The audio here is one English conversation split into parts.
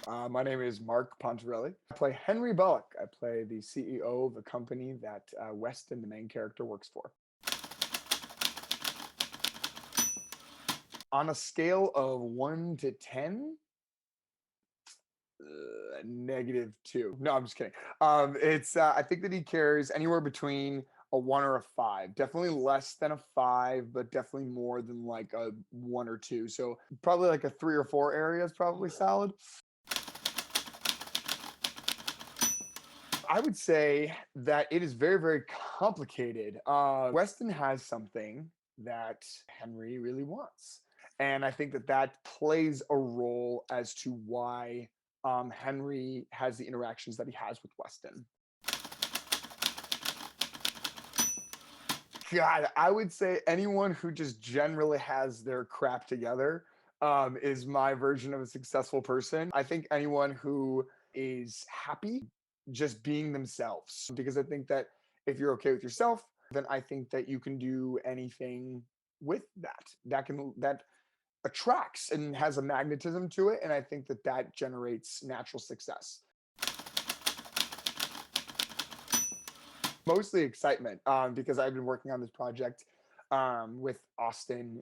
My name is Mark Pontarelli. I play Henry Bollack. I play the CEO of the company that Weston, the main character, works for. On a scale of 1 to 10, -2. No, I'm just kidding. It's I think that he cares anywhere between a 1 or a 5. Definitely less than a 5, but definitely more than like a 1 or 2. So probably like a 3 or 4 area is probably solid. I would say that it is very, very complicated. Weston has something that Henry really wants. And I think that that plays a role as to why Henry has the interactions that he has with Weston. God, I would say anyone who just generally has their crap together is my version of a successful person. I think anyone who is happy just being themselves, because I think that if you're okay with yourself, then I think that you can do anything with that. That attracts and has a magnetism to it, and I think that that generates natural success. Mostly excitement, because I've been working on this project with Austin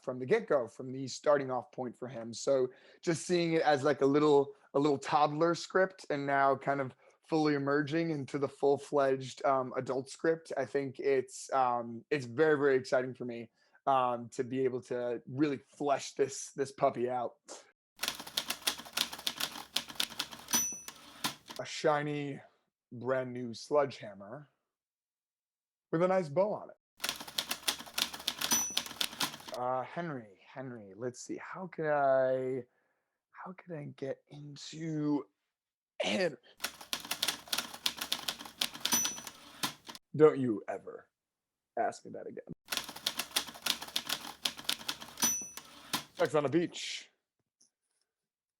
from the get-go, from the starting off point for him. So just seeing it as like a little toddler script, and now kind of fully emerging into the full-fledged adult script, I think it's very, very exciting for me to be able to really flesh this puppy out. A shiny, brand new sledgehammer with a nice bow on it. Henry, let's see. How could I get into Henry? Don't you ever ask me that again. Sex on a beach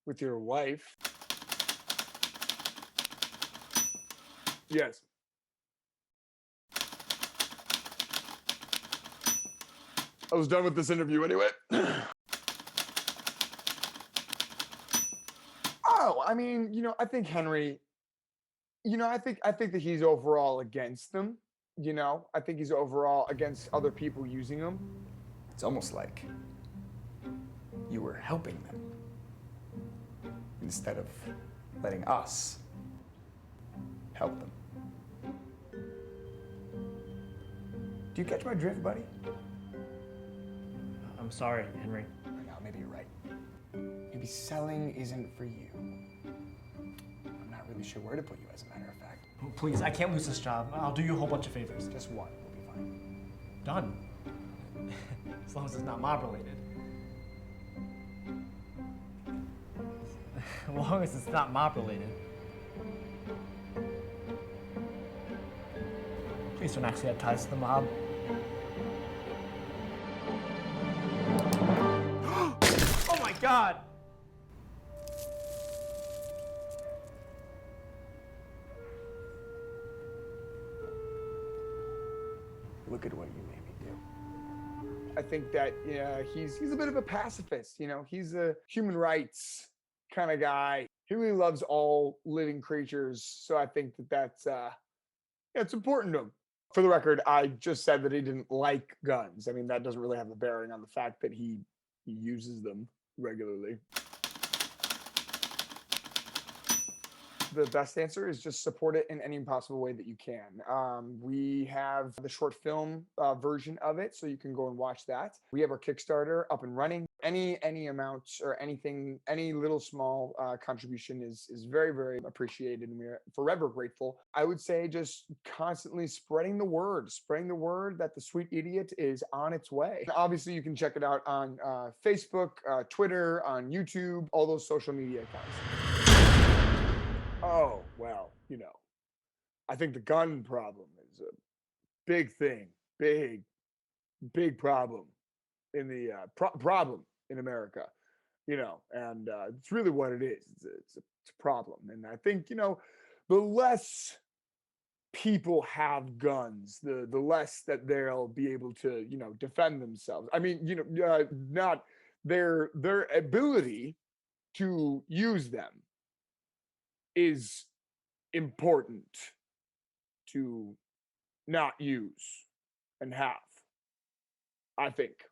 with your wife. Yes. I was done with this interview anyway. Oh, I mean, I think Henry, I think that he's overall against them. I think he's overall against other people using them. It's almost like you were helping them instead of letting us help them. Do you catch my drift, buddy? I'm sorry, Henry. No, maybe you're right. Maybe selling isn't for you. I'm not really sure where to put you, as a matter of fact. Oh, please, I can't lose this job. I'll do you a whole bunch of favors. Just one, we'll be fine. Done. As long as it's not mob related. As long as it's not mob related. Please don't actually have ties to the mob. Oh my god! Look at what you made me do. I think that he's a bit of a pacifist. He's a human rights kind of guy. He really loves all living creatures. So I think that it's important to him. For the record, I just said that he didn't like guns. I mean, that doesn't really have a bearing on the fact that he uses them regularly. The best answer is just support it in any possible way that you can. We have the short film version of it, so you can go and watch that. We have our Kickstarter up and running. Any amount or anything, any little small contribution is very, very appreciated, and we're forever grateful. I would say just constantly spreading the word that the Sweet Idiot is on its way. Obviously, you can check it out on Facebook, Twitter, on YouTube, all those social media accounts. Oh, well, I think the gun problem is a big thing, big problem in the problem in America, and it's really what it is. It's a problem. And I think, the less people have guns, the less that they'll be able to, defend themselves. I mean, not their ability to use them is important to not use and have, I think.